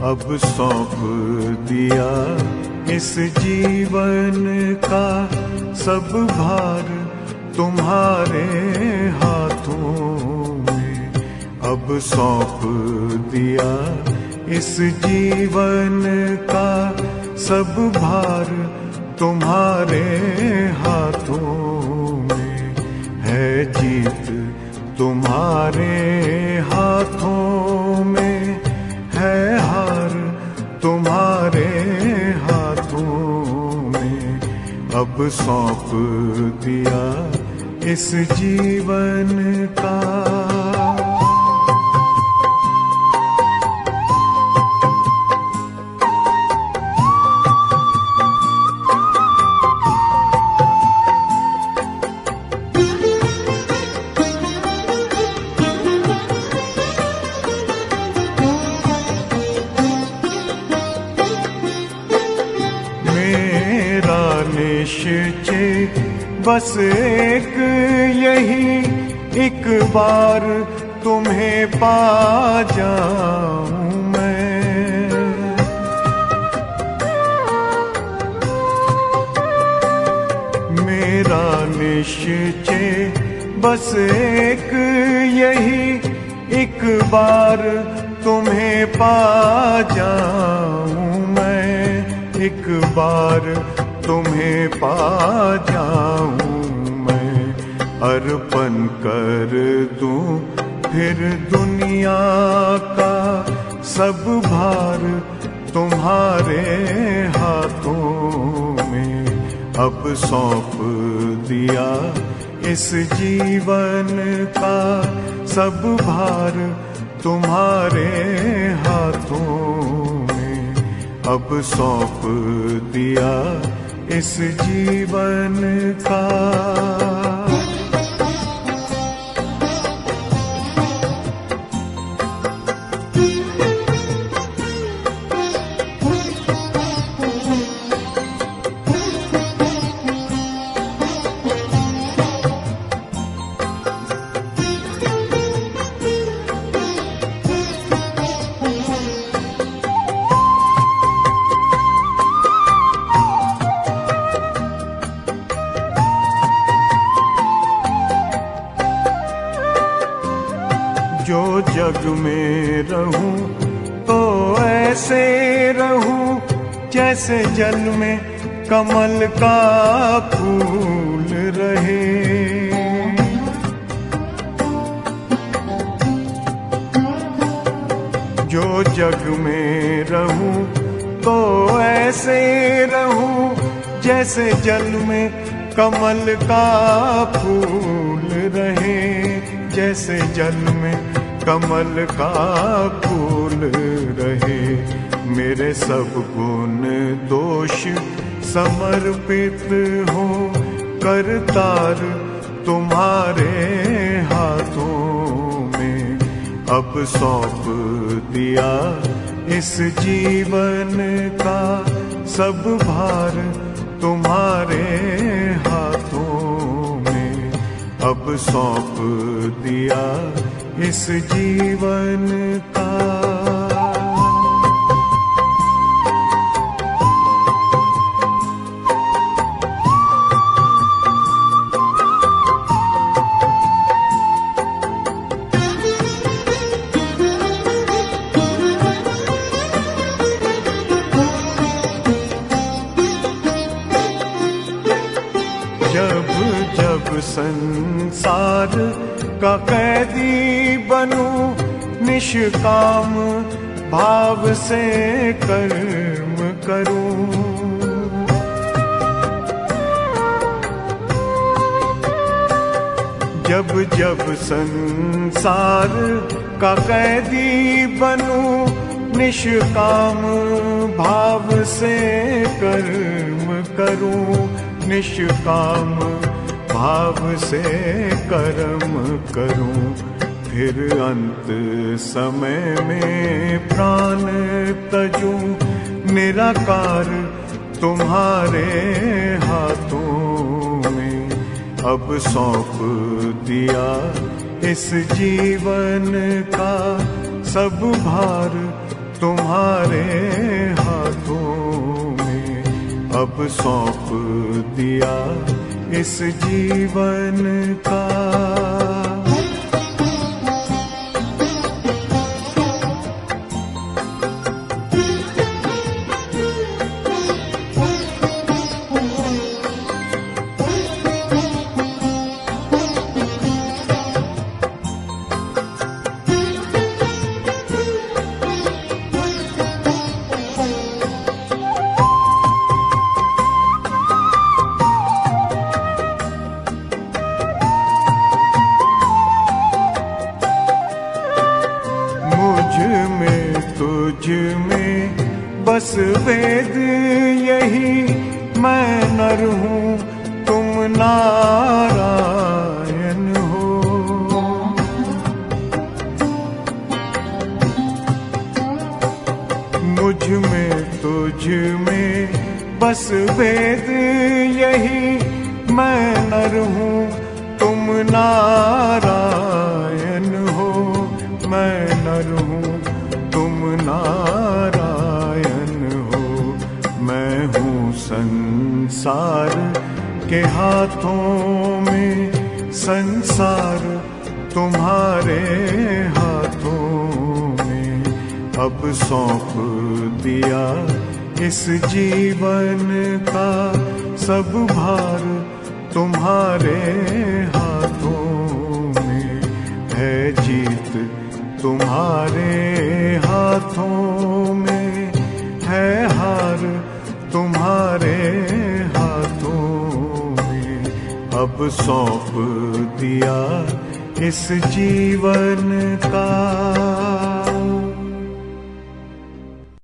अब सौंप दिया इस जीवन का सब भार तुम्हारे हाथों में। अब सौंप दिया इस जीवन का सब भार तुम्हारे हाथों में। है जीत तुम्हारे हाथों में, है हार तुम्हारे हाथों में। अब सौंप दिया इस जीवन का। निश्चय बस एक यही, एक बार तुम्हें पा जाऊं मैं। मेरा निश्चय बस एक यही, एक बार तुम्हें पा जाऊं मैं। एक बार तुम्हें पा जाऊं मैं। अर्पण कर दूं फिर दुनिया का सब भार तुम्हारे हाथों में। अब सौंप दिया इस जीवन का सब भार तुम्हारे हाथों में। अब सौंप दिया इस जीवन का। जो जग में रहूं तो ऐसे रहूं जैसे जल में कमल का फूल रहे। जो जग में रहूं तो ऐसे रहूं जैसे जल में कमल का फूल रहे। जैसे जल में कमल का फूल रहे। मेरे सब गुण दोष समर्पित हो करतार तुम्हारे हाथों में। अब सौंप दिया इस जीवन का सब भार तुम्हारे हाथों में। अब सौंप दिया इस जीवन का। जब जब संसार का कैदी बनूं निष्काम भाव से कर्म करूं। जब जब संसार का कैदी बनूं, निष्काम भाव से कर्म करूं, निष्काम भाव से कर्म करूं, फिर अंत समय में प्राण तजूं, निराकार तुम्हारे हाथों में अब सौंप दिया इस जीवन का सब भार तुम्हारे हाथों में, अब सौंप दिया इस जीवन का। तुझ में बस वेद यही, मैं नर हूँ तुम नारायण हो। मुझ में तुझ में बस वेद यही, मैं नर हूँ तुम नारायण हो, मैं नर हूँ तुम नारायण हो। मैं हूँ संसार के हाथों में, संसार तुम्हारे हाथों में, अब सौंप दिया इस जीवन का सब भार तुम्हारे हाथों में, है जीत तुम्हारे हाथों में, है हार तुम्हारे हाथों में, अब सौंप दिया इस जीवन का।